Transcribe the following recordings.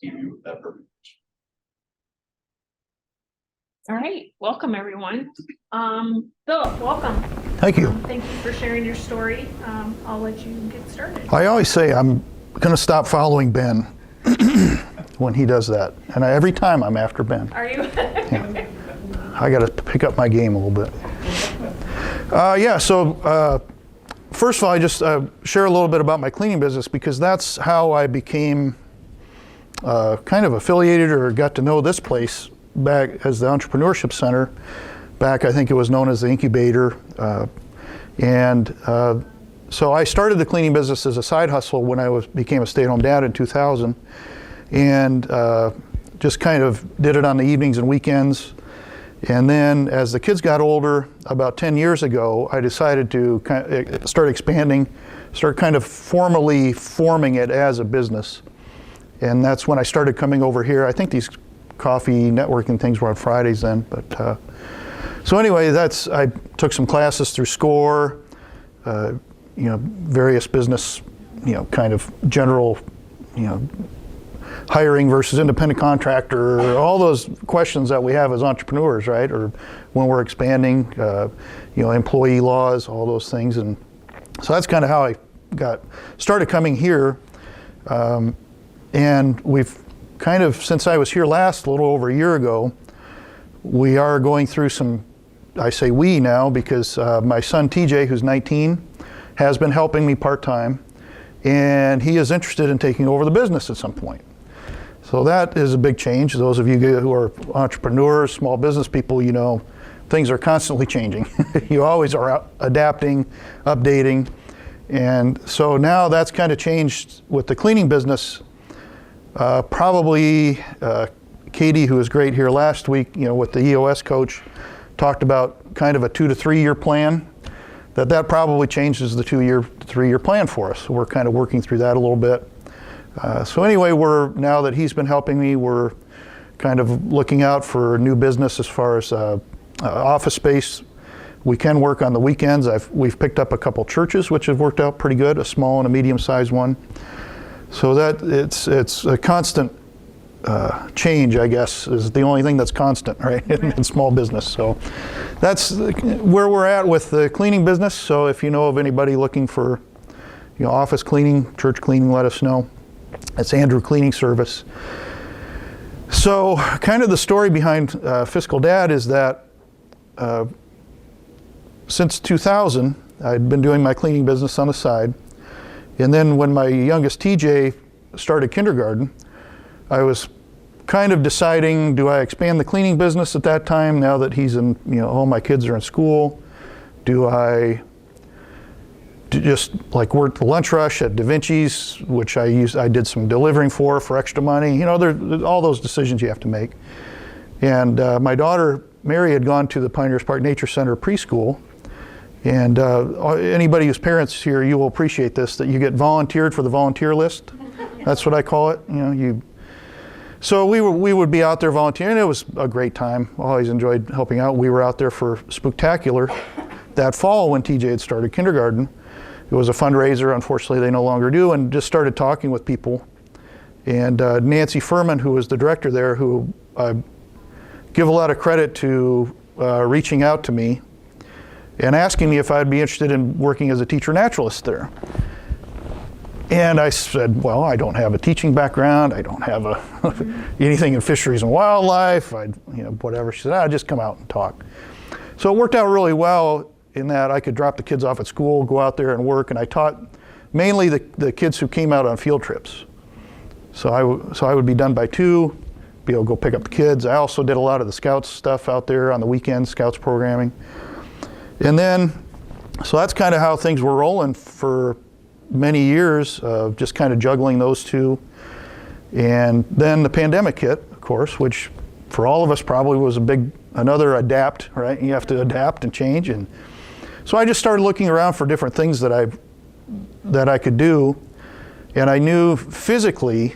you with that perfect. All right, welcome everyone. Philip, welcome. Thank you. Thank you for sharing your story. I'll let you get started. I always say I'm going to stop following Ben when he does that. And every time I'm after Ben. Are you? Yeah. I got to pick up my game a little bit. First of all, I just share a little bit about my cleaning business because that's how I became kind of affiliated or got to know this place back as the Entrepreneurship Center. Back, I think it was known as the Incubator. So I started the cleaning business as a side hustle when I became a stay-at-home dad in 2000. And just kind of did it on the evenings and weekends. And then as the kids got older, about 10 years ago, I decided to start expanding, start kind of formally forming it as a business. And that's when I started coming over here. I think these coffee networking things were on Fridays then. But so anyway, I took some classes through SCORE, various business, kind of general, hiring versus independent contractor, all those questions that we have as entrepreneurs, right? Or when we're expanding, employee laws, all those things. And so that's kind of how I started coming here. And we've kind of, since I was here last, a little over a year ago, we are going through some, I say we now, because my son TJ, who's 19, has been helping me part-time, and he is interested in taking over the business at some point. So that is a big change. Those of you who are entrepreneurs, small business people, things are constantly changing. You always are adapting, updating. And so now that's kind of changed with the cleaning business. Probably Katie, who was great here last week, with the EOS coach, talked about kind of a 2 to 3 year plan. That probably changes the 2 year to 3 year plan for us. So we're kind of working through that a little bit. So anyway, now that he's been helping me, we're kind of looking out for new business as far as office space. We can work on the weekends. We've picked up a couple churches, which have worked out pretty good, a small and a medium-sized one. So that it's a constant change, I guess, is the only thing that's constant, right, in small business. So that's where we're at with the cleaning business. So if you know of anybody looking for office cleaning, church cleaning, let us know. It's Andrew Cleaning Service. So kind of the story behind FiscalDad is that since 2000, I'd been doing my cleaning business on the side. And then when my youngest TJ started kindergarten, I was kind of deciding, do I expand the cleaning business at that time now that he's in, all my kids are in school? Do I just like work the lunch rush at Da Vinci's, which I did some delivering for extra money. There's all those decisions you have to make. And my daughter, Mary, had gone to the Pioneers Park Nature Center preschool. And anybody whose parents here, you will appreciate this, that you get volunteered for the volunteer list. That's what I call it. So we would be out there volunteering. It was a great time. Always enjoyed helping out. We were out there for Spooktacular that fall when TJ had started kindergarten. It was a fundraiser. Unfortunately, they no longer do, and just started talking with people. And Nancy Furman, who was the director there, who I give a lot of credit to reaching out to me and asking me if I'd be interested in working as a teacher naturalist there. And I said, well, I don't have a teaching background. I don't have anything in fisheries and wildlife. Whatever. She said, I'll just come out and talk. So it worked out really well in that I could drop the kids off at school, go out there and work, and I taught mainly the kids who came out on field trips. So I would be done by 2, be able to go pick up the kids. I also did a lot of the Scouts stuff out there on the weekends, Scouts programming. And then, so that's kind of how things were rolling for many years, of just kind of juggling those two. And then the pandemic hit, of course, which for all of us probably was another adapt, right? You have to adapt and change. And so I just started looking around for different things that I could do. And I knew physically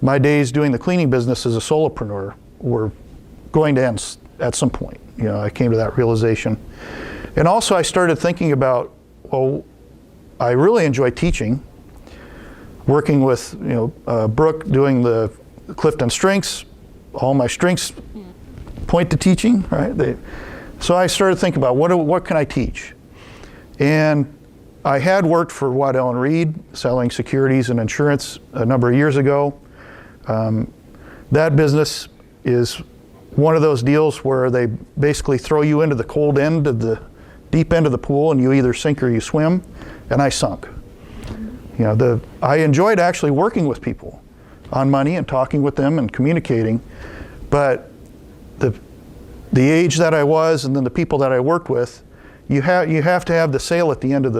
my days doing the cleaning business as a solopreneur were going to end at some point. I came to that realization. And also I started thinking about, well, I really enjoy teaching, working with Brooke, doing the Clifton strengths, all my strengths point to teaching, right? So I started thinking about what can I teach? And I had worked for Waddell and Reed selling securities and insurance a number of years ago. That business is one of those deals where they basically throw you into the cold end of the deep end of the pool and you either sink or you swim, and I sunk. I enjoyed actually working with people on money and talking with them and communicating, but the age that I was and then the people that I worked with, you have to have the sale at the end of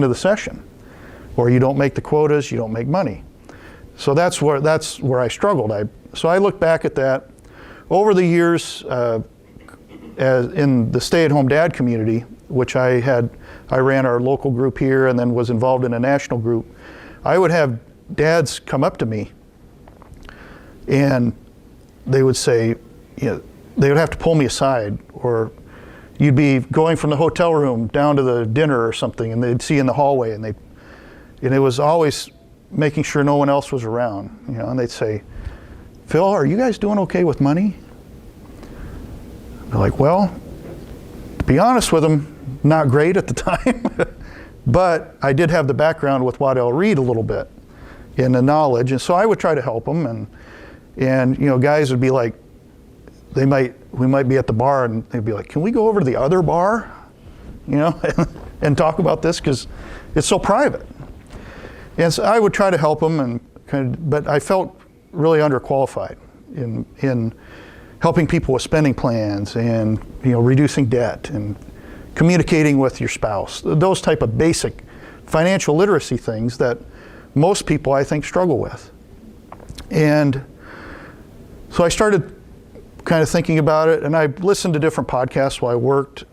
the session, or you don't make the quotas, you don't make money. So that's where I struggled. So I look back at that over the years as in the stay-at-home dad community, which I ran our local group here and then was involved in a national group. I would have dads come up to me and they would say, they would have to pull me aside, or you'd be going from the hotel room down to the dinner or something and they'd see you in the hallway and it was always making sure no one else was around, and they'd say, Phil, are you guys doing okay with money? They're like, well, to be honest with them, not great at the time, but I did have the background with Waddell Reed a little bit in the knowledge, and so I would try to help them, and guys would be like, we might be at the bar and they'd be like, can we go over to the other bar, and talk about this because it's so private. And so I would try to help them, but I felt really underqualified in helping people with spending plans and reducing debt and communicating with your spouse. Those type of basic financial literacy things that most people, I think, struggle with. And so I started kind of thinking about it, and I listened to different podcasts while I worked,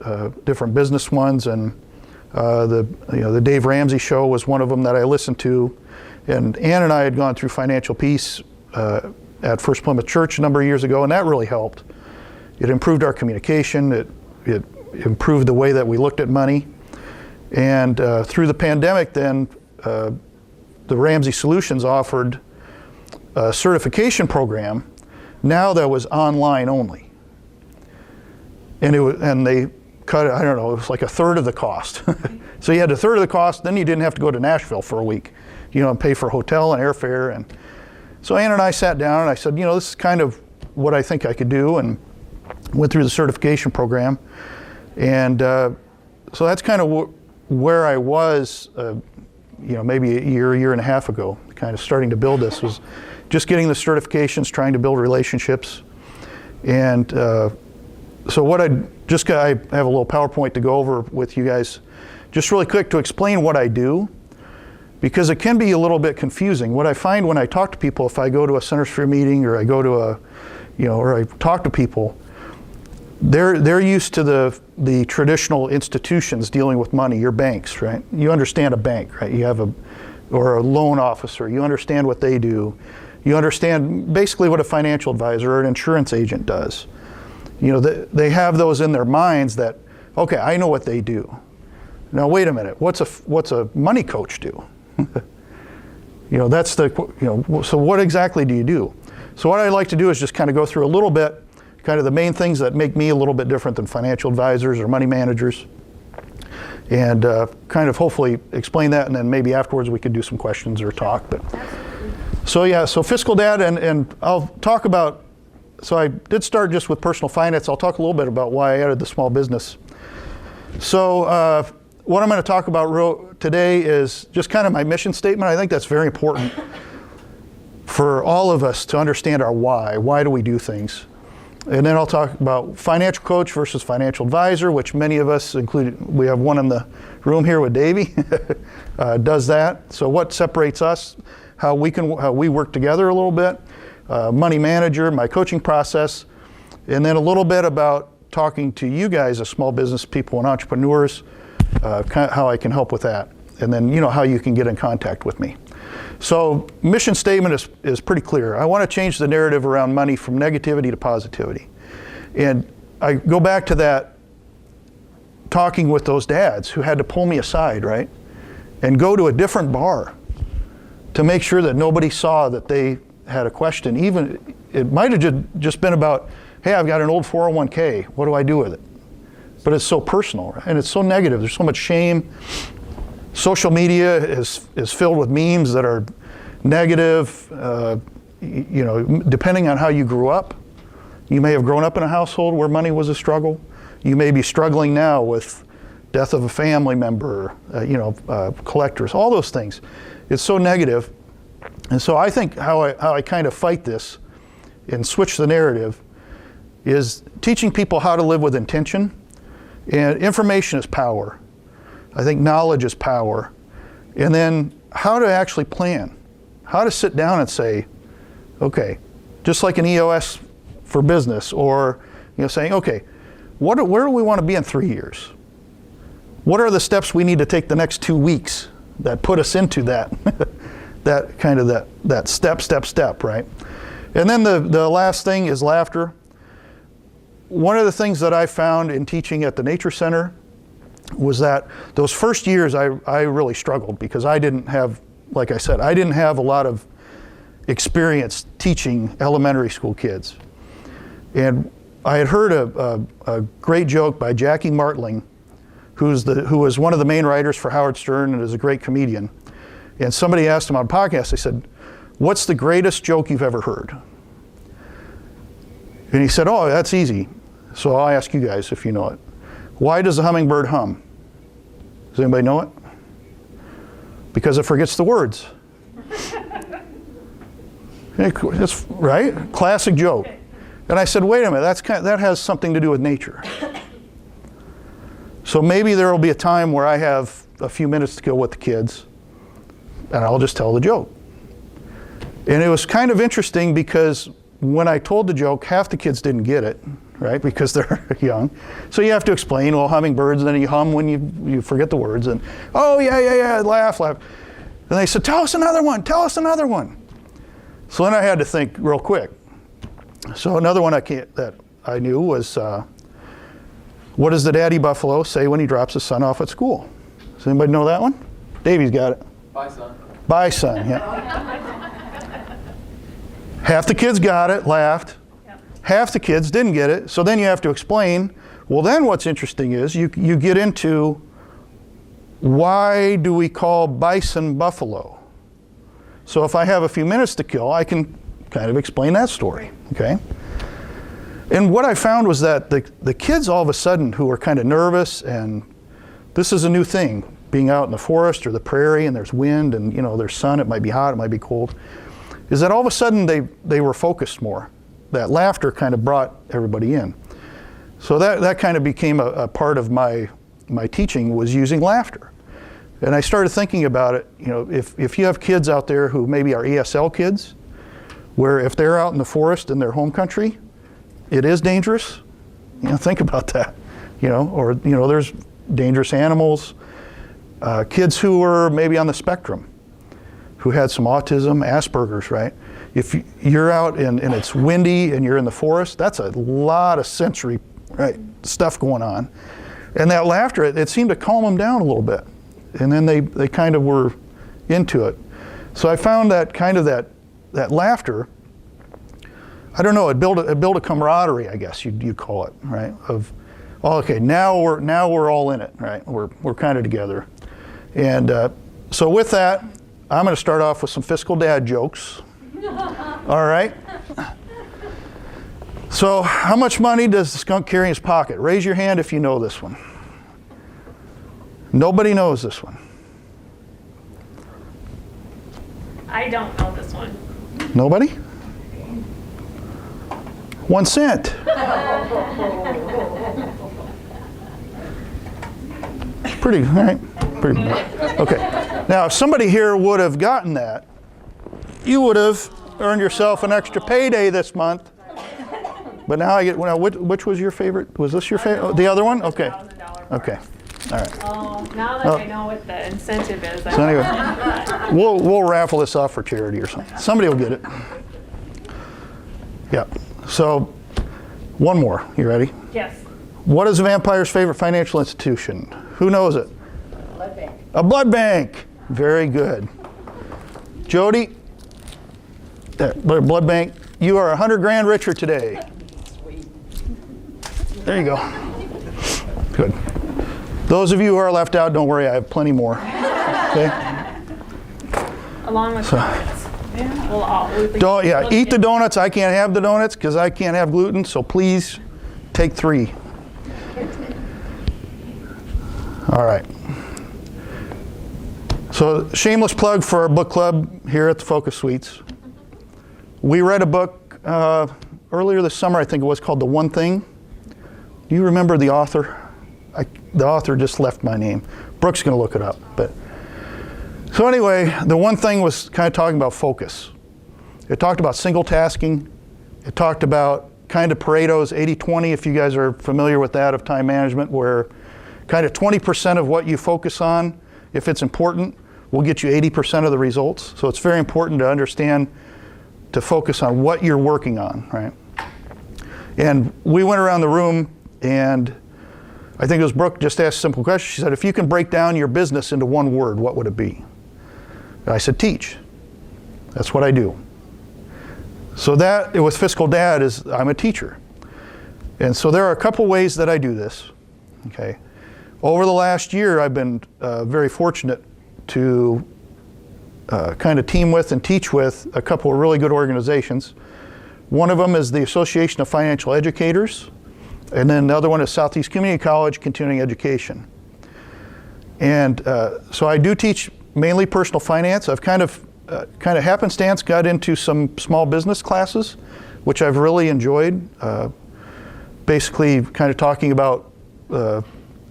different business ones, and the Dave Ramsey show was one of them that I listened to. And Ann and I had gone through Financial Peace at First Plymouth Church a number of years ago, and that really helped. It improved our communication. It improved the way that we looked at money. And through the pandemic, then the Ramsey Solutions offered a certification program now that was online only. And they cut it, I don't know, it was like a third of the cost. So you had a third of the cost, then you didn't have to go to Nashville for a week, and pay for hotel and airfare. And so Ann and I sat down and I said, this is kind of what I think I could do, and went through the certification program. And so that's kind of where I was, maybe a year and a half ago, kind of starting to build this, was just getting the certifications, trying to build relationships. And so what I have a little PowerPoint to go over with you guys, just really quick to explain what I do, because it can be a little bit confusing. What I find when I talk to people, if I go to a Centers for meeting or I go to or I talk to people, they're used to the traditional institutions dealing with money, your banks, right? You understand a bank, right? You have or a loan officer, you understand what they do. You understand basically what a financial advisor or an insurance agent does. They have those in their minds that, okay, I know what they do. Now wait a minute, what's a money coach do? That's so what exactly do you do? So what I like to do is just kind of go through a little bit, kind of the main things that make me a little bit different than financial advisors or money managers, and kind of hopefully explain that, and then maybe afterwards we could do some questions or talk. But so FiscalDad, and I'll talk about, so I did start just with personal finance. I'll talk a little bit about why I added the small business. So what I'm going to talk about today is just kind of my mission statement. I think that's very important for all of us to understand our why. Why do we do things? And then I'll talk about financial coach versus financial advisor, which many of us, including, we have one in the room here with Davey, does that. So what separates us, how we work together a little bit, money manager, my coaching process, and then a little bit about talking to you guys as small business people and entrepreneurs, how I can help with that, and then how you can get in contact with me. So mission statement is pretty clear. I want to change the narrative around money from negativity to positivity. And I go back to that talking with those dads who had to pull me aside, right? And go to a different bar to make sure that nobody saw that they had a question, even it might have just been about, hey, I've got an old 401k. What do I do with it? But it's so personal, right? And it's so negative. There's so much shame. Social media is filled with memes that are negative. You know, depending on how you grew up, you may have grown up in a household where money was a struggle. You may be struggling now with death of a family member, collectors, all those things. It's so negative. And so I think how I kind of fight this and switch the narrative is teaching people how to live with intention. And information is power. I think knowledge is power. And then how to actually plan. How to sit down and say, okay, just like an EOS for business, or saying, okay, where do we want to be in 3 years? What are the steps we need to take the next 2 weeks that put us into that, that step, right? And then the last thing is laughter. One of the things that I found in teaching at the Nature Center was that those first years I really struggled because I didn't have, like I said, I didn't have a lot of experience teaching elementary school kids. And I had heard a great joke by Jackie Martling, who was one of the main writers for Howard Stern and is a great comedian. And somebody asked him on a podcast, they said, what's the greatest joke you've ever heard? And he said, oh, that's easy. So I'll ask you guys if you know it. Why does the hummingbird hum? Does anybody know it? Because it forgets the words. That's right, classic joke. And I said, wait a minute, that has something to do with nature. So maybe there will be a time where I have a few minutes to go with the kids, and I'll just tell the joke. And it was kind of interesting because when I told the joke, half the kids didn't get it, right? Because they're young. So you have to explain, well, hummingbirds, and then you hum when you forget the words, and oh, yeah, laugh. And they said, tell us another one. So then I had to think real quick. So another one that I knew was, what does the daddy buffalo say when he drops his son off at school? Does anybody know that one? Davey's got it. Bye, son. Bye, son, yeah. Half the kids got it, laughed. Yep. Half the kids didn't get it. So then you have to explain, well, then what's interesting is you get into, why do we call bison buffalo? So if I have a few minutes to kill, I can kind of explain that story, okay? And what I found was that the kids all of a sudden who were kind of nervous, and this is a new thing, being out in the forest or the prairie and there's wind and there's sun, it might be hot, it might be cold, is that all of a sudden they were focused more. That laughter kind of brought everybody in. So that kind of became a part of my teaching, was using laughter. And I started thinking about it, if you have kids out there who maybe are ESL kids, where if they're out in the forest in their home country, it is dangerous. Think about that. Or there's dangerous animals. Kids who are maybe on the spectrum, who had some autism, Asperger's, right? If you're out and it's windy and you're in the forest, that's a lot of sensory, right, stuff going on. And that laughter, it seemed to calm them down a little bit. And then they kind of were into it. So I found that kind of that laughter, I don't know, it built a camaraderie, I guess you'd call it, right? Of, oh, okay, now we're all in it, right? We're kind of together. And so with that, I'm going to start off with some FiscalDad jokes. All right. So how much money does the skunk carry in his pocket? Raise your hand if you know this one. Nobody knows this one. I don't know this one. Nobody? 1 cent. Pretty, right? Pretty good. Okay. Now, if somebody here would have gotten that, you would have earned yourself an extra payday this month. But now I get, which was your favorite? Was this your favorite? The other one? Okay. Okay. All right. Oh, now that I know what the incentive is. So anyway, we'll raffle this off for charity or something. Somebody will get it. Yeah. So, one more. You ready? Yes. What is a vampire's favorite financial institution? Who knows it? Blood bank. A blood bank. Very good. Jody? That blood bank, you are 100 grand richer today. There you go. Good. Those of you who are left out, don't worry, I have plenty more. Okay? Along with donuts. Yeah. Eat the donuts. I can't have the donuts because I can't have gluten, so please take 3. All right. So shameless plug for our book club here at the Focus Suites. We read a book earlier this summer, I think it was, called The One Thing. Do you remember the author? The author just left my name. Brooke's going to look it up. So anyway, The One Thing was kind of talking about focus. It talked about single tasking. It talked about kind of Pareto's 80-20, if you guys are familiar with that, of time management, where kind of 20% of what you focus on, if it's important, will get you 80% of the results. So it's very important to understand, to focus on what you're working on, right? And we went around the room, and I think it was Brooke just asked a simple question. She said, if you can break down your business into one word, what would it be? And I said, teach. That's what I do. So that, with FiscalDad, is I'm a teacher. And so there are a couple ways that I do this, okay? Over the last year, I've been very fortunate to kind of team with and teach with a couple of really good organizations. One of them is the Association of Financial Educators, and then the other one is Southeast Community College Continuing Education. And so I do teach mainly personal finance. I've kind of happenstance got into some small business classes, which I've really enjoyed. Basically kind of talking about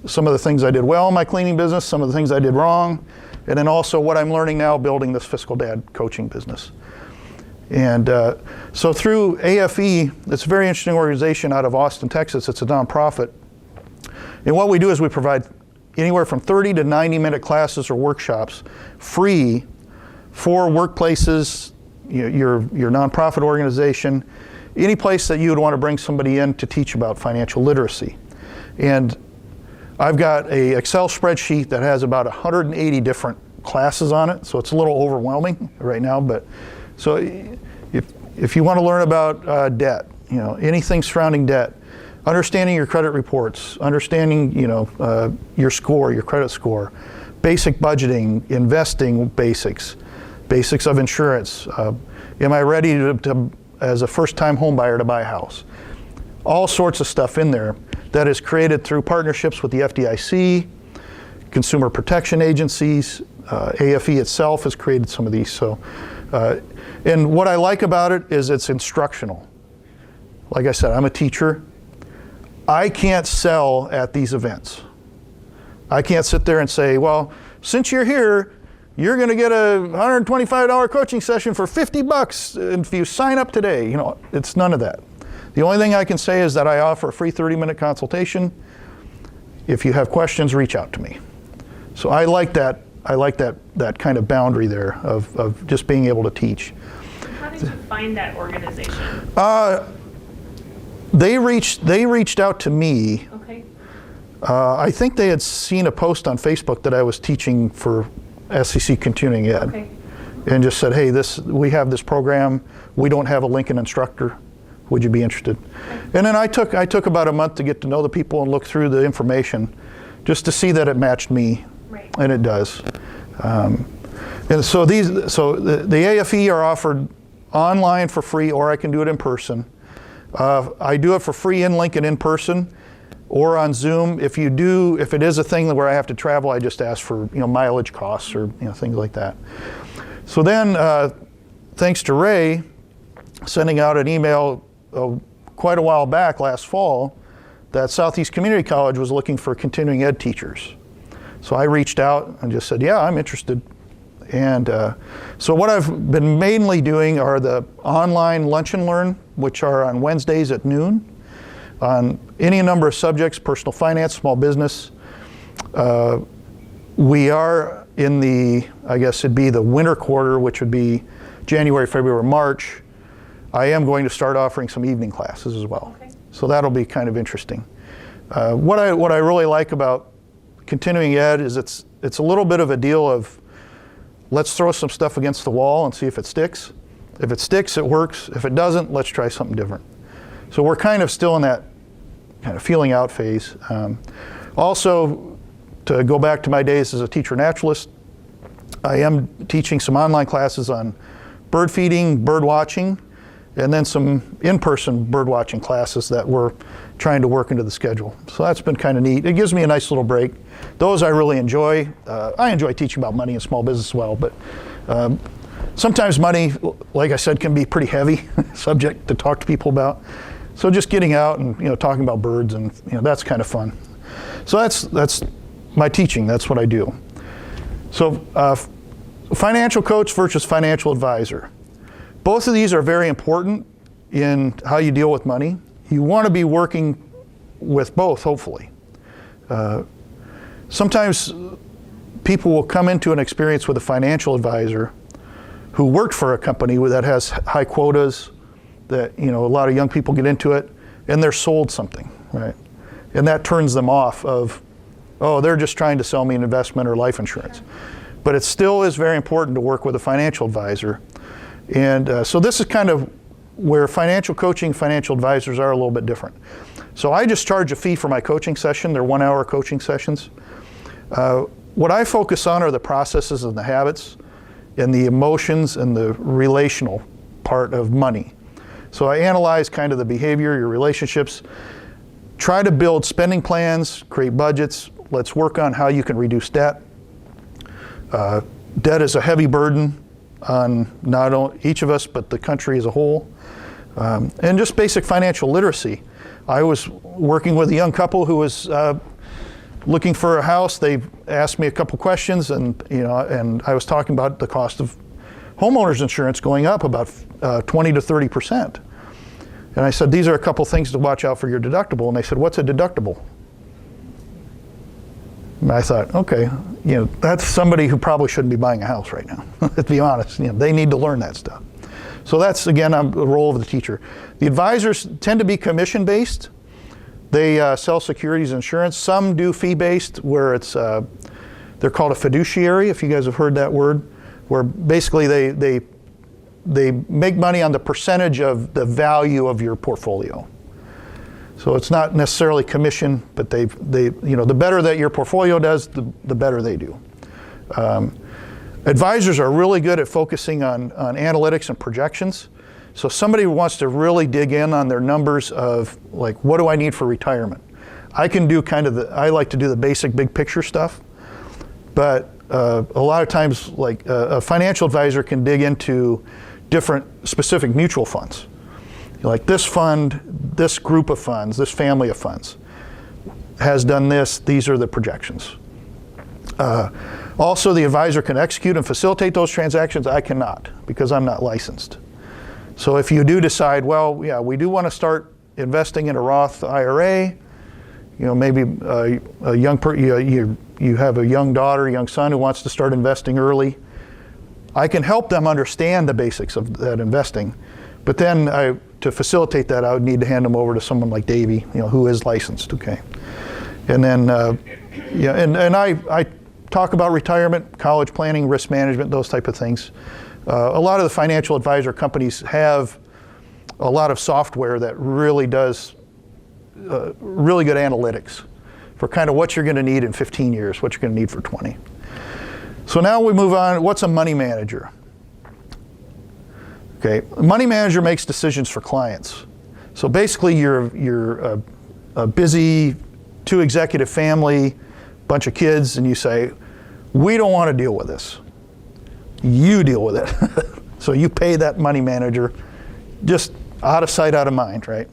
some of the things I did well in my cleaning business, some of the things I did wrong, and then also what I'm learning now building this FiscalDad coaching business. And so through AFE, it's a very interesting organization out of Austin, Texas. It's a nonprofit. And what we do is we provide anywhere from 30 to 90-minute classes or workshops free for workplaces, your nonprofit organization, any place that you would want to bring somebody in to teach about financial literacy. And I've got an Excel spreadsheet that has about 180 different classes on it, so it's a little overwhelming right now. But so if you want to learn about debt, anything surrounding debt, understanding your credit reports, understanding your score, your credit score, basic budgeting, investing basics of insurance. Am I ready to as a first-time home buyer to buy a house? All sorts of stuff in there that is created through partnerships with the FDIC, consumer protection agencies. AFE itself has created some of these. So, and what I like about it is it's instructional. Like I said, I'm a teacher. I can't sell at these events. I can't sit there and say, well, since you're here, you're going to get a $125 coaching session for $50 if you sign up today. It's none of that. The only thing I can say is that I offer a free 30-minute consultation. If you have questions, reach out to me. So I like that. I like that kind of boundary there of just being able to teach. How did you find that organization? They reached out to me. Okay. I think they had seen a post on Facebook that I was teaching for SEC Continuing Ed. Okay. And just said, hey, we have this program. We don't have a Lincoln instructor. Would you be interested? Okay. And then I took about a month to get to know the people and look through the information just to see that it matched me. Right. And it does. And so the AFE are offered online for free, or I can do it in person. I do it for free in Lincoln in person or on Zoom. If it is a thing where I have to travel, I just ask for mileage costs or things like that. So then, thanks to Ray sending out an email quite a while back last fall that Southeast Community College was looking for continuing ed teachers. So I reached out and just said, yeah, I'm interested. And so what I've been mainly doing are the online lunch and learn, which are on Wednesdays at noon, on any number of subjects, personal finance, small business. We are in I guess it'd be the winter quarter, which would be January, February, March. I am going to start offering some evening classes as well. Okay. So that'll be kind of interesting. What I really like about continuing ed is it's a little bit of a deal of let's throw some stuff against the wall and see if it sticks. If it sticks, it works. If it doesn't, let's try something different. So we're kind of still in that kind of feeling out phase. Also, to go back to my days as a teacher naturalist, I am teaching some online classes on bird feeding, bird watching, and then some in-person bird watching classes that we're trying to work into the schedule. So that's been kind of neat. It gives me a nice little break. Those I really enjoy. I enjoy teaching about money and small business as well, but sometimes money, like I said, can be pretty heavy subject to talk to people about. So just getting out and talking about birds, and that's kind of fun. So that's my teaching. That's what I do. So financial coach versus financial advisor. Both of these are very important in how you deal with money. You want to be working with both, hopefully. Sometimes people will come into an experience with a financial advisor who worked for a company that has high quotas, that a lot of young people get into it, and they're sold something, right? And that turns them off of, oh, they're just trying to sell me an investment or life insurance. But it still is very important to work with a financial advisor. And so this is kind of where financial coaching, financial advisors are a little bit different. So I just charge a fee for my coaching session. They're 1-hour coaching sessions. What I focus on are the processes and the habits and the emotions and the relational part of money. So I analyze kind of the behavior, your relationships, try to build spending plans, create budgets. Let's work on how you can reduce debt. Debt is a heavy burden on not only each of us, but the country as a whole. And just basic financial literacy. I was working with a young couple who was looking for a house. They asked me a couple questions, and and I was talking about the cost of homeowners insurance going up about 20 to 30%. And I said, these are a couple things to watch out for your deductible. And they said, what's a deductible? And I thought, okay, that's somebody who probably shouldn't be buying a house right now. To be honest, they need to learn that stuff. So that's, again, the role of the teacher. The advisors tend to be commission-based. They sell securities insurance. Some do fee-based, where it's they're called a fiduciary, if you guys have heard that word, where basically they make money on the percentage of the value of your portfolio. So it's not necessarily commission, but they the better that your portfolio does, the better they do. Advisors are really good at focusing on analytics and projections. So somebody who wants to really dig in on their numbers of, like, what do I need for retirement? I can do I like to do the basic big picture stuff, but a lot of times, like a financial advisor can dig into different specific mutual funds. Like this fund, this group of funds, this family of funds has done this, these are the projections. Also, the advisor can execute and facilitate those transactions. I cannot, because I'm not licensed. So if you do decide, well, yeah, we do want to start investing in a Roth IRA, maybe you have a young daughter, young son who wants to start investing early, I can help them understand the basics of that investing. But then to facilitate that, I would need to hand them over to someone like Davey, who is licensed, okay? And then, and I talk about retirement, college planning, risk management, those type of things. A lot of the financial advisor companies have a lot of software that really does really good analytics for kind of what you're going to need in 15 years, what you're going to need for 20. So now we move on. What's a money manager? Okay, a money manager makes decisions for clients. So basically, you're a busy 2-executive family, bunch of kids, and you say, we don't want to deal with this. You deal with it. So you pay that money manager, just out of sight, out of mind, right?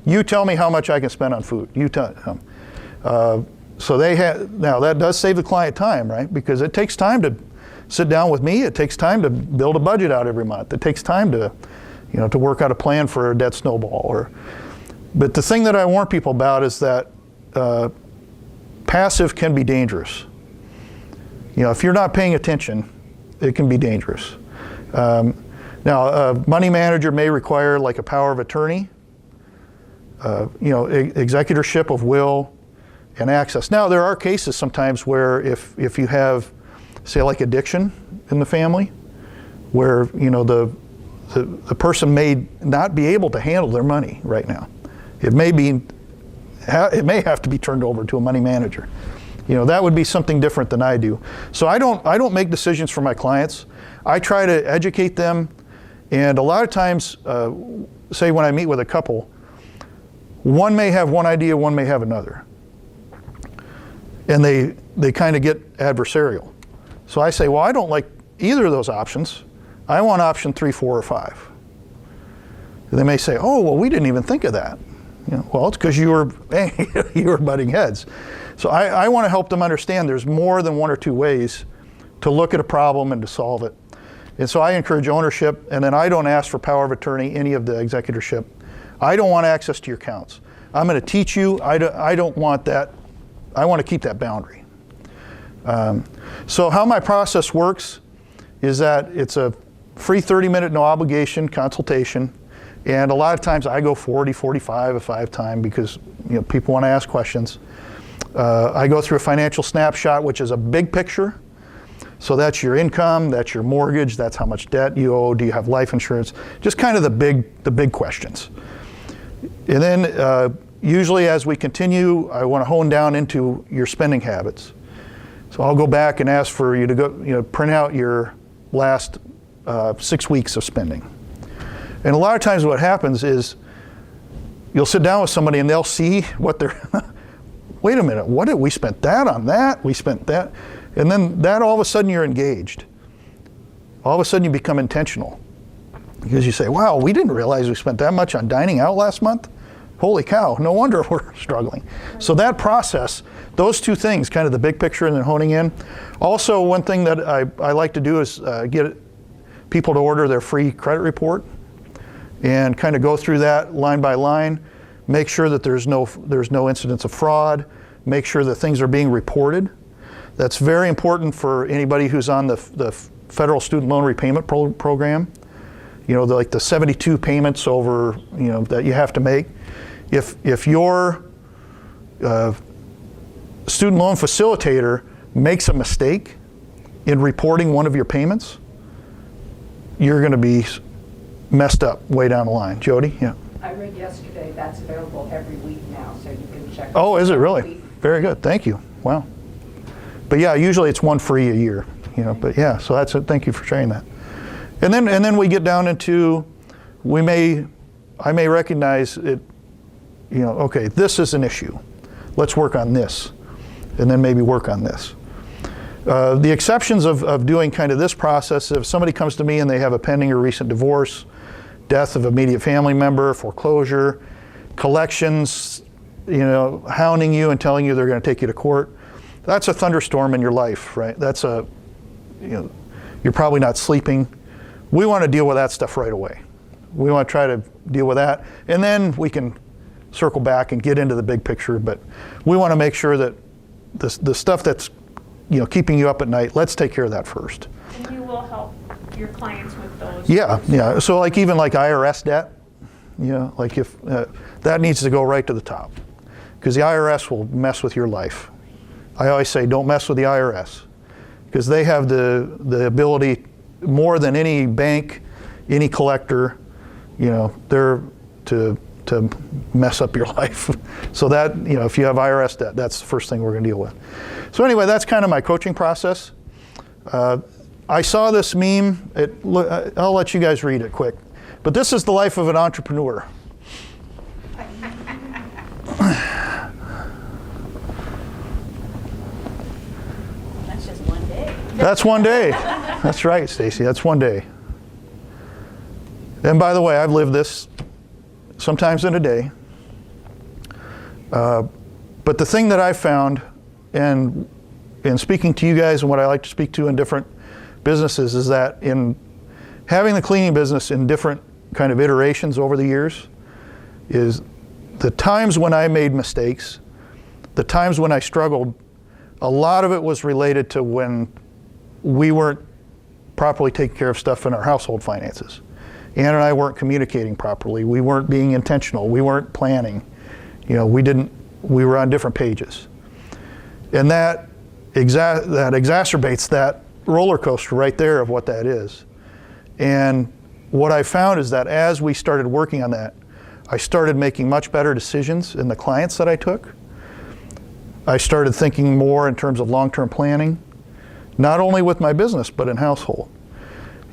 You tell me how much I can spend on food. You tell them. So now that does save the client time, right? Because it takes time to sit down with me. It takes time to build a budget out every month. It takes time to, to work out a plan for a debt snowball. But the thing that I warn people about is that passive can be dangerous. If you're not paying attention, it can be dangerous. Now, a money manager may require like a power of attorney, executorship of will and access. Now, there are cases sometimes where if you have, say, like addiction in the family, where the the person may not be able to handle their money right now. It may have to be turned over to a money manager. That would be something different than I do. So I don't make decisions for my clients. I try to educate them, and a lot of times, say when I meet with a couple, one may have one idea, one may have another. And they kind of get adversarial. So I say, well, I don't like either of those options. I want option 3, 4, or 5. And they may say, oh, well, we didn't even think of that. Well, it's because you were butting heads. So I want to help them understand there's more than 1 or 2 ways to look at a problem and to solve it. And so I encourage ownership, and then I don't ask for power of attorney, any of the executorship. I don't want access to your accounts. I'm going to teach you. I don't want that. I want to keep that boundary. So how my process works is that it's a free 30-minute no obligation consultation. And a lot of times I go 40, 45 if I have time, because people want to ask questions. I go through a financial snapshot, which is a big picture. So that's your income, that's your mortgage, that's how much debt you owe, do you have life insurance, just kind of the big questions. And then usually as we continue, I want to hone down into your spending habits. So I'll go back and ask for you to go, print out your last 6 weeks of spending. And a lot of times what happens is you'll sit down with somebody and they'll see what they're, wait a minute, what did we spent that on that? We spent that. And then that all of a sudden you're engaged. All of a sudden you become intentional. Because you say, wow, we didn't realize we spent that much on dining out last month. Holy cow, no wonder we're struggling. So that process, those 2 things, kind of the big picture and then honing in. Also, one thing that I like to do is get people to order their free credit report and kind of go through that line by line, make sure that there's no incidents of fraud, make sure that things are being reported. That's very important for anybody who's on the federal student loan repayment program. Like the 72 payments over, that you have to make. If your student loan facilitator makes a mistake in reporting one of your payments, you're going to be messed up way down the line. Jody? Yeah. I read yesterday that's available every week now, so you can check. Oh, is it really? Very good. Thank you. Wow. But yeah, usually it's 1 free a year. But yeah, so that's it. Thank you for sharing that. And then we get down into, I may recognize it, okay, this is an issue. Let's work on this. And then maybe work on this. The exceptions of doing kind of this process, if somebody comes to me and they have a pending or recent divorce, death of immediate family member, foreclosure, collections, hounding you and telling you they're going to take you to court, that's a thunderstorm in your life, right? That's you're probably not sleeping. We want to deal with that stuff right away. We want to try to deal with that, and then we can circle back and get into the big picture, but we want to make sure that the stuff that's keeping you up at night, let's take care of that first. And you will help your clients with those? Yeah. So even like IRS debt, like if that needs to go right to the top, because the IRS will mess with your life. I always say don't mess with the IRS, because they have the ability more than any bank, any collector, they're to mess up your life. So that, if you have IRS debt, that's the first thing we're going to deal with. So anyway, that's kind of my coaching process. I saw this meme. I'll let you guys read it quick. But this is the life of an entrepreneur. That's just one day. That's one day. That's right, Stacy. That's one day. And by the way, I've lived this sometimes in a day. But the thing that I've found, and in speaking to you guys and what I like to speak to in different businesses, is that in having the cleaning business in different kind of iterations over the years, is the times when I made mistakes, the times when I struggled, a lot of it was related to when we weren't properly taking care of stuff in our household finances. Ann and I weren't communicating properly. We weren't being intentional. We weren't planning. We were on different pages. And that exacerbates that roller coaster right there of what that is. And what I found is that as we started working on that, I started making much better decisions in the clients that I took. I started thinking more in terms of long-term planning, not only with my business, but in household.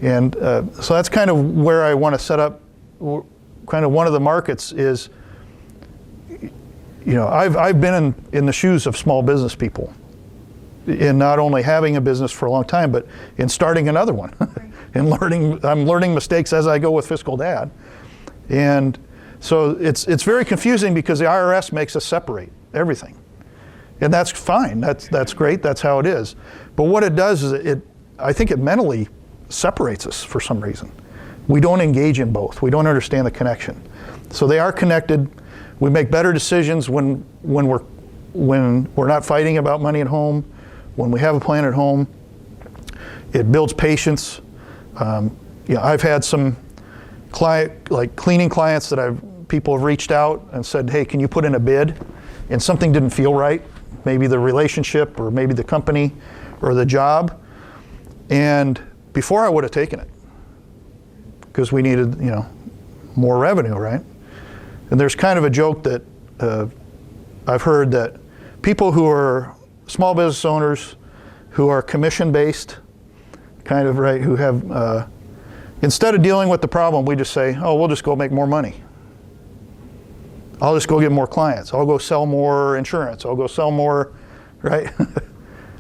And so that's kind of where I want to set up, kind of one of the markets is, you know, I've been in the shoes of small business people, in not only having a business for a long time, but in starting another one. And I'm learning mistakes as I go with FiscalDad. And so it's very confusing because the IRS makes us separate everything. And that's fine, that's great, that's how it is. But what it does is I think it mentally separates us for some reason. We don't engage in both, we don't understand the connection. So they are connected. We make better decisions when we're not fighting about money at home, when we have a plan at home. It builds patience. I've had some cleaning clients that people have reached out and said, hey, can you put in a bid? And something didn't feel right, maybe the relationship or maybe the company or the job. And before I would have taken it because we needed, more revenue, right? And there's kind of a joke that I've heard that people who are small business owners who are commission-based, kind of, right, who have, instead of dealing with the problem, we just say, oh, we'll just go make more money. I'll just go get more clients. I'll go sell more insurance. I'll go sell more, right?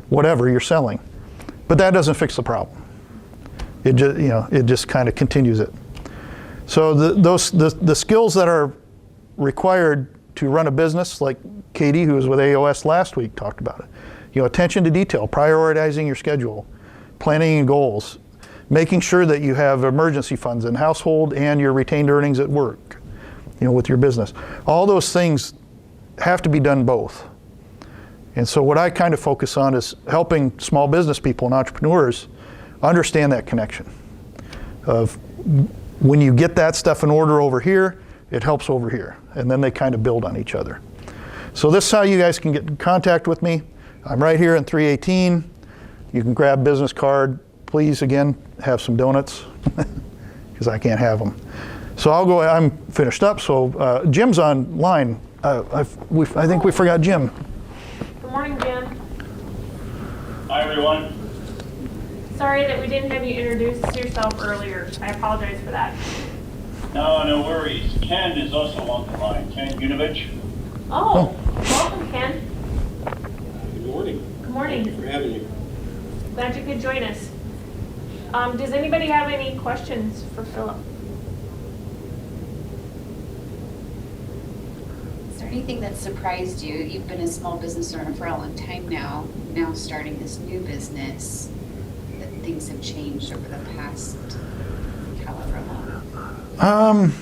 Whatever you're selling. But that doesn't fix the problem. It just, it just kind of continues it. So the skills that are required to run a business, like Katie, who was with AOS last week, talked about it. Attention to detail, prioritizing your schedule, planning and goals, making sure that you have emergency funds in household and your retained earnings at work, with your business. All those things have to be done both. And so what I kind of focus on is helping small business people and entrepreneurs understand that connection of when you get that stuff in order over here, it helps over here. And then they kind of build on each other. So this is how you guys can get in contact with me. I'm right here in 318. You can grab business card. Please, again, have some donuts because I can't have them. So I'm finished up. So Jim's online. I think we forgot Jim. Good morning, Jim. Hi, everyone. Sorry that we didn't have you introduce yourself earlier. I apologize for that. No worries. Ken is also on the line. Ken Unovich. Oh, welcome, Ken. Good morning. Good morning. Thank you for having me. Glad you could join us. Does anybody have any questions for Philip? Is there anything that surprised you? You've been a small business owner for a long time now starting this new business, that things have changed over the past however long?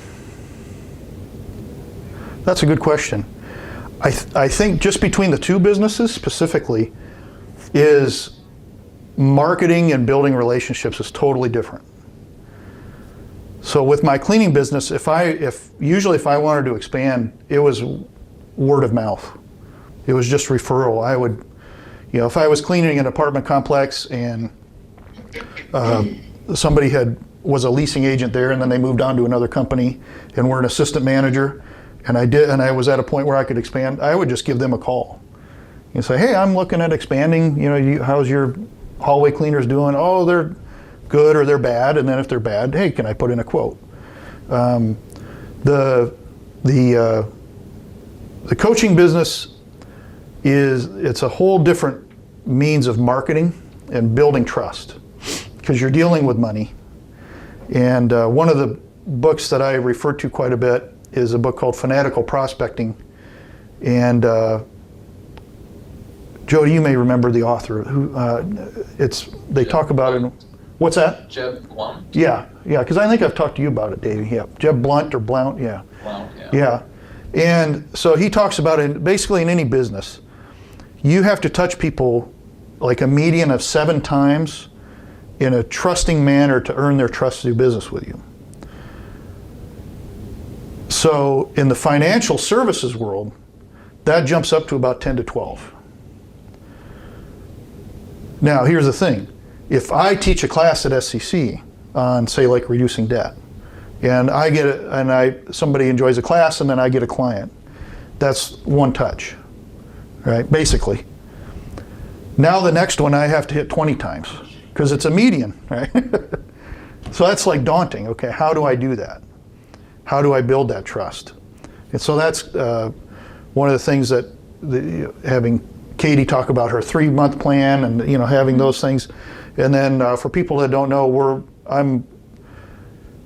That's a good question. I think just between the two businesses specifically is marketing and building relationships is totally different. So with my cleaning business, if I wanted to expand, it was word of mouth. It was just referral. I would, if I was cleaning an apartment complex and somebody was a leasing agent there and then they moved on to another company and were an assistant manager and I was at a point where I could expand, I would just give them a call and say, hey, I'm looking at expanding, how's your hallway cleaners doing? Oh, they're good or they're bad. And then if they're bad, hey, can I put in a quote? The coaching business it's a whole different means of marketing and building trust because you're dealing with money. And one of the books that I refer to quite a bit is a book called Fanatical Prospecting. And Jody, you may remember the author. They talk about it. What's that? Jeb Blount? Yeah, because I think I've talked to you about it, Davey. Yeah, Jeb Blount or Blount, yeah. Blount, yeah. Yeah, and so he talks about it basically in any business. You have to touch people like a median of 7 times in a trusting manner to earn their trust to do business with you. So in the financial services world, that jumps up to about 10 to 12. Now, here's the thing. If I teach a class at SCC on, say, like reducing debt, and somebody enjoys a class, and then I get a client. That's one touch, right? Basically. Now the next one I have to hit 20 times because it's a median, right? So that's like daunting. Okay, how do I do that? How do I build that trust? And so that's one of the things that having Katie talk about her 3-month plan and having those things. And then for people that don't know, I'm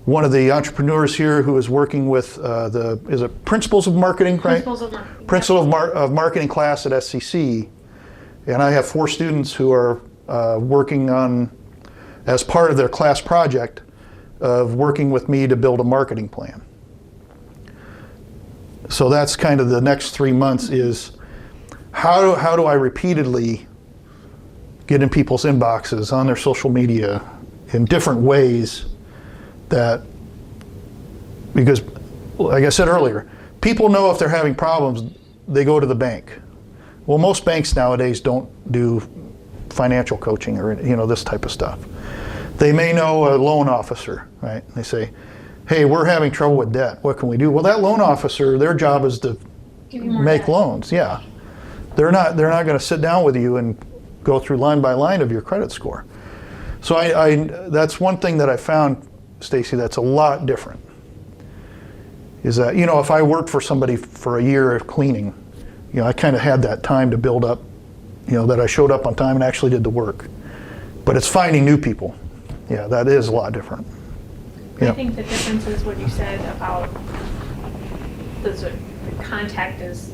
one of the entrepreneurs here who is working with is it Principles of Marketing, right? Principles of Marketing. Principles of Marketing class at SCC. And I have 4 students who are working on, as part of their class project, of working with me to build a marketing plan. So that's kind of the next 3 months is how do I repeatedly get in people's inboxes, on their social media, in different ways because like I said earlier, people know if they're having problems, they go to the bank. Well, most banks nowadays don't do financial coaching or this type of stuff. They may know a loan officer, right? They say, hey, we're having trouble with debt. What can we do? Well, that loan officer, their job is to make loans. Yeah, they're not going to sit down with you and go through line by line of your credit score. So that's one thing that I found, Stacy, that's a lot different. Is that if I worked for somebody for a year of cleaning, I kind of had that time to build up, that I showed up on time and actually did the work. But it's finding new people. Yeah, that is a lot different. I think the difference is what you said about the contact is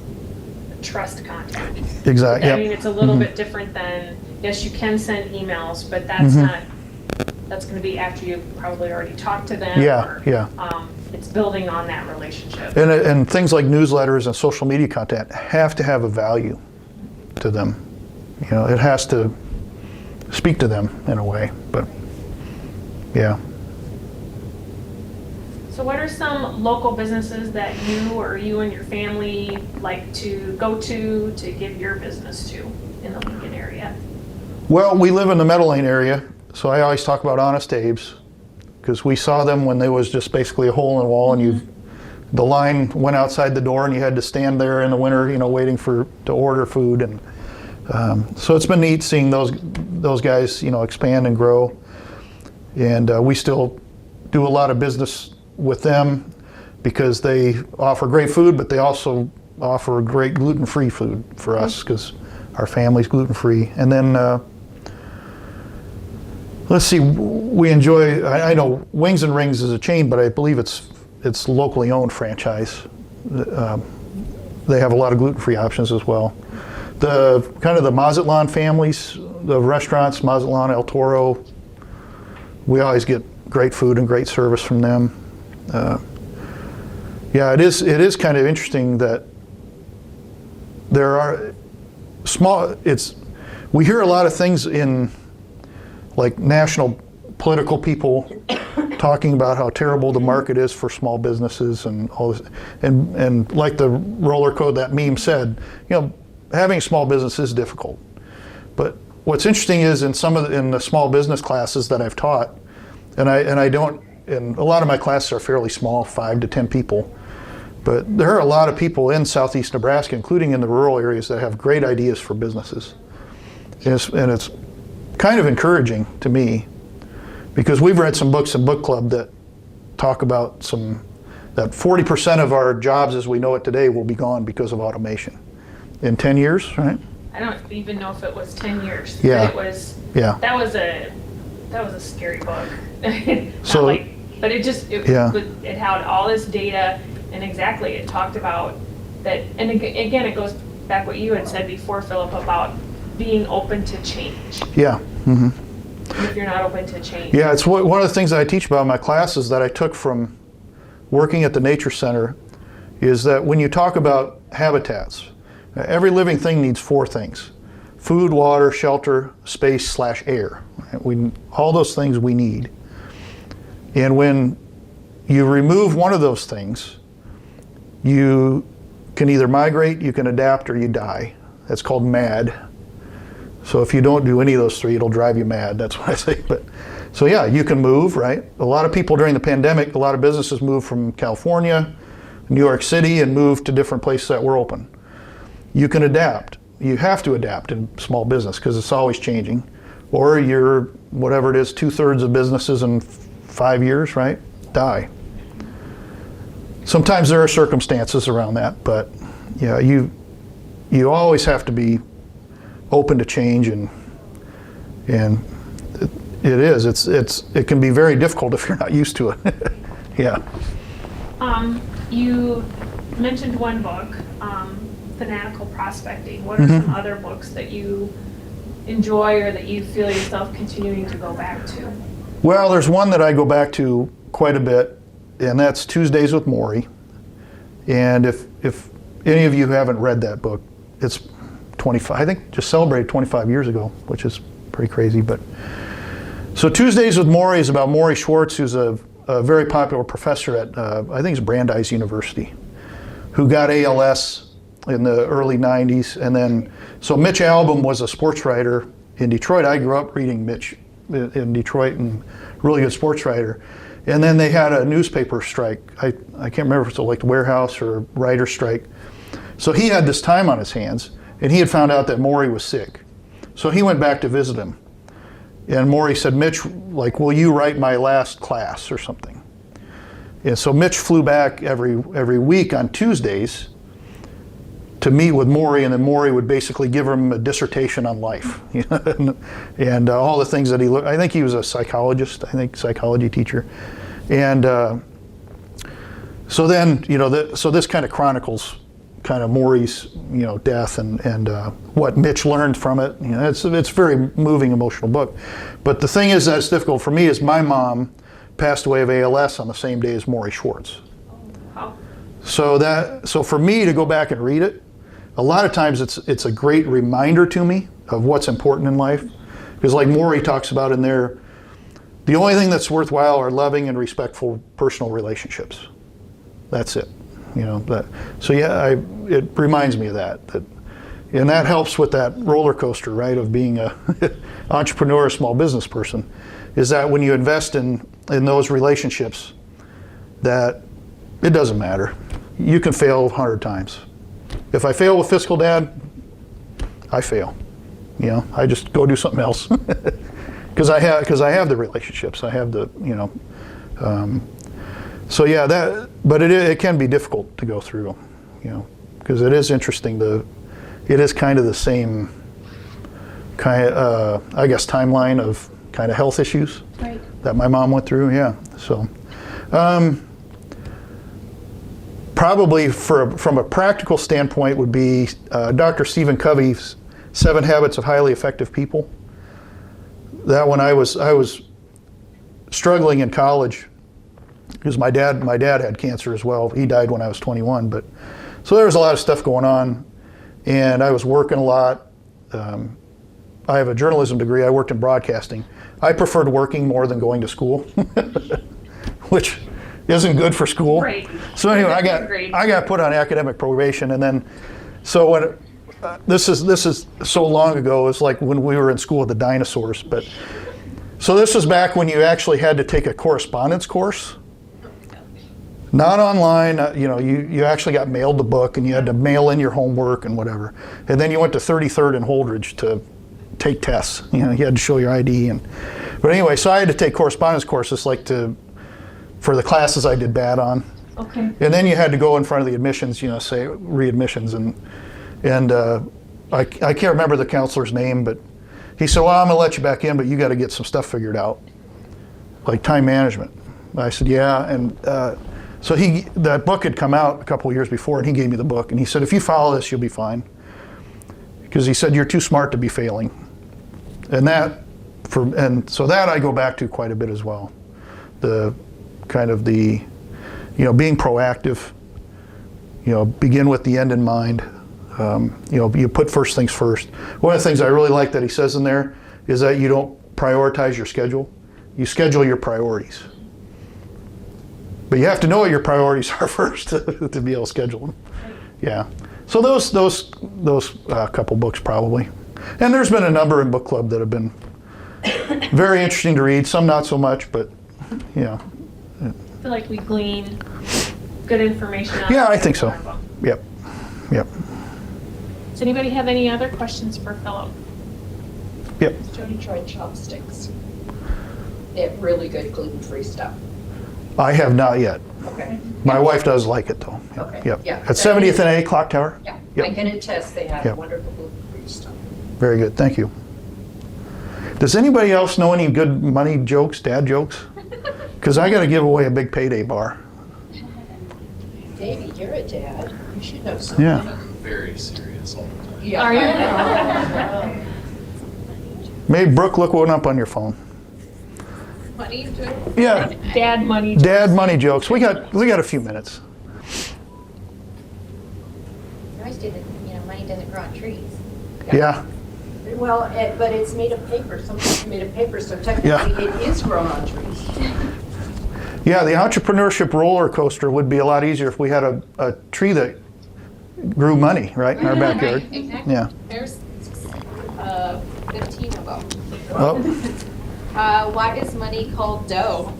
a trust contact. Exactly. I mean, it's a little bit different than, yes, you can send emails, but that's not, that's going to be after you've probably already talked to them. It's building on that relationship. And things like newsletters and social media content have to have a value to them. It has to speak to them in a way, but yeah. So what are some local businesses that you and your family like to go to give your business to in the Lincoln area? Well, we live in the Meadow Lane area, so I always talk about Honest Abe's because we saw them when there was just basically a hole in the wall and the line went outside the door and you had to stand there in the winter, waiting to order food. And so it's been neat seeing those guys, expand and grow. And we still do a lot of business with them because they offer great food, but they also offer great gluten-free food for us because our family's gluten-free. And then let's see, we enjoy, I know Wings and Rings is a chain, but I believe it's locally owned franchise. They have a lot of gluten-free options as well. The kind of the Mazatlan families, the restaurants, Mazatlan, El Toro, we always get great food and great service from them. Yeah, it is kind of interesting that there are we hear a lot of things in like national political people talking about how terrible the market is for small businesses and all this, and like the roller coaster, that meme said, having a small business is difficult. But what's interesting is in the small business classes that I've taught, and a lot of my classes are fairly small, 5 to 10 people, but there are a lot of people in southeast Nebraska, including in the rural areas, that have great ideas for businesses. And it's kind of encouraging to me because we've read some books in book club that talk about that 40% of our jobs as we know it today will be gone because of automation in 10 years, right? I don't even know if it was 10 years. Yeah. But it was. Yeah. That was a scary book. So. But it had all this data, and exactly it talked about that. And again, it goes back what you had said before, Philip, about being open to change. Yeah. Mm-hmm. If you're not open to change. Yeah, it's one of the things that I teach about in my classes that I took from working at the Nature Center is that when you talk about habitats, every living thing needs 4 things: food, water, shelter, space/air. Right? All those things we need. And when you remove one of those things, you can either migrate, you can adapt, or you die. That's called MAD. So if you don't do any of those 3, it'll drive you mad. That's what I say. But So yeah, you can move, right? A lot of people during the pandemic, a lot of businesses moved from California, New York City, and moved to different places that were open. You can adapt. You have to adapt in small business because it's always changing. Or you're, whatever it is, 2/3 of businesses in 5 years, right? Die. Sometimes there are circumstances around that, but yeah, you always have to be open to change, and it can be very difficult if you're not used to it. Yeah. You mentioned one book, Fanatical Prospecting. What are some other books that you enjoy or that you feel yourself continuing to go back to? Well, there's one that I go back to quite a bit, and that's Tuesdays with Maury. And if any of you haven't read that book, it's 25, I think just celebrated 25 years ago, which is pretty crazy. But so Tuesdays with Maury is about Maury Schwartz, who's a very popular professor at, I think it's Brandeis University, who got ALS in the early 90s. And then, so Mitch Albom was a sports writer in Detroit. I grew up reading Mitch in Detroit, and really good sports writer. And then they had a newspaper strike. I can't remember if it was like the warehouse or writer strike. So he had this time on his hands, and he had found out that Maury was sick. So he went back to visit him. And Maury said, Mitch, like, will you write my last class or something? And so Mitch flew back every week on Tuesdays to meet with Maury, and then Maury would basically give him a dissertation on life, you know, and all the things that he looked. I think he was a psychologist, psychology teacher. And so then, you know, so this kind of chronicles kind of Maury's, you know, death and what Mitch learned from it. You know, it's a very moving, emotional book. But the thing is that's difficult for me is my mom passed away of ALS on the same day as Maury Schwartz. Wow. So for me to go back and read it, a lot of times it's a great reminder to me of what's important in life. Because like Maury talks about in there, the only thing that's worthwhile are loving and respectful personal relationships. That's it. You know, so yeah, it reminds me of that, and that helps with that roller coaster, right, of being a entrepreneur, a small business person, is that when you invest in those relationships, that it doesn't matter. You can fail 100 times. If I fail with FiscalDad, I fail. You know, I just go do something else because I have the relationships. I have the, you know. So yeah, but it can be difficult to go through, you know, because it is interesting. It is kind of the same kind of, I guess, timeline of kind of health issues that my mom went through. Yeah, so probably from a practical standpoint would be Dr. Stephen Covey's 7 Habits of Highly Effective People. That one I was struggling in college. Because my dad had cancer as well. He died when I was 21, but so there was a lot of stuff going on, and I was working a lot. I have a journalism degree. I worked in broadcasting. I preferred working more than going to school, which isn't good for school. Right. So anyway, I got put on academic probation, and then so when this is so long ago. It's like when we were in school with the dinosaurs. But so this was back when you actually had to take a correspondence course. Not online, you know, you actually got mailed the book and you had to mail in your homework and whatever. And then you went to 33rd and Holdridge to take tests. You know, you had to show your ID. But anyway, so I had to take correspondence courses for the classes I did bad on. Okay. And then you had to go in front of the admissions, you know, say readmissions. And I can't remember the counselor's name, but he said, well, I'm going to let you back in, but you got to get some stuff figured out, like time management. I said, yeah. And so that book had come out a couple of years before, and he gave me the book, and he said, if you follow this, you'll be fine. Because he said, you're too smart to be failing. And so that I go back to quite a bit as well. The kind of the, you know, being proactive, you know, begin with the end in mind. You know, you put first things first. One of the things I really like that he says in there is that you don't prioritize your schedule. You schedule your priorities. But you have to know what your priorities are first to be able to schedule them. Yeah. So those couple books probably. And there's been a number in book club that have been very interesting to read. Some not so much, but yeah. I feel like we glean good information out of Yeah, I it. think so. Yep. Yep. Does anybody have any other questions for Philip? Yep. Jody tried chopsticks. They have really good gluten-free stuff. I have not yet. Okay. My wife does like it though. Okay, Yep. yeah. At 70th and A, Clock Tower? Yeah, Yep. I can attest they have Yep. wonderful gluten-free stuff. Very good, thank you. Does anybody else know any good money jokes, dad jokes? Because I got to give away a big payday bar. Davey, you're a dad. You should know something. Yeah. Very serious all the time. Yeah. Are you? Maybe Brooke, look one up on your phone. Money joke? Yeah, Dad money. dad money jokes. We got a few minutes. I always do the, money doesn't grow on trees. Yeah. Well, but it's made of paper. Sometimes made of paper, so technically it is grown on trees. Yeah, the entrepreneurship roller coaster would be a lot easier if we had a tree that grew money, right, in our backyard. Right, exactly. Yeah. There's 15 of them. Oh, Why is money called dough?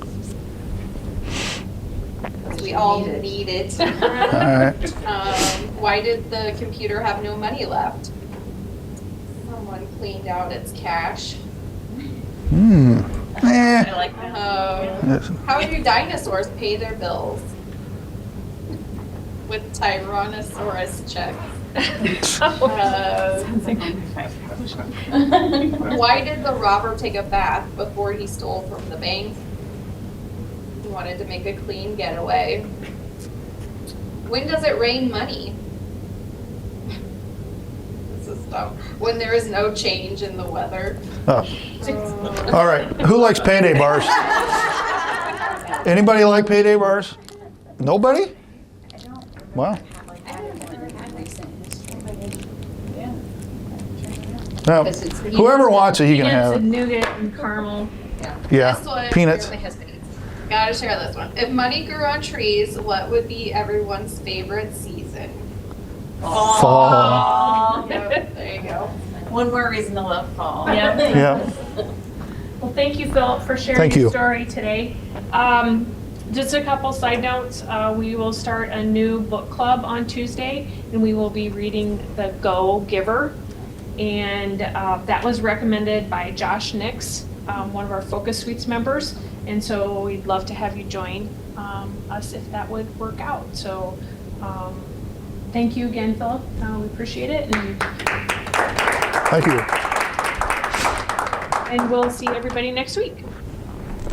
Because we all need it. all right. Why did the computer have no money left? Someone cleaned out its cache. Eh. I like that. Yes. How do dinosaurs pay their bills? With Tyrannosaurus checks. Why did the robber take a bath before he stole from the bank? He wanted to make a clean getaway. When does it rain money? This is dumb. When there is no change in the weather. Oh. All right. Who likes payday bars? Anybody like payday bars? Nobody? Wow. Well, Because it's whoever wants it, you can Peanuts have and it. nougat and caramel. Yeah. This one, Peanuts. my husband eats. Gotta share this one. If money grew on trees, what would be everyone's favorite season? Fall. Yep, there you go. One more reason to love fall. Yeah. Yeah. Well, thank you, Philip, for sharing Thank your you. story today. Just a couple side notes. We will start a new book club on Tuesday, and we will be reading The Go Giver. And that was recommended by Josh Nix, one of our Focus Suites members. And so we'd love to have you join us if that would work out. So thank you again, Philip. We appreciate it. Thank you. And we'll see everybody next week.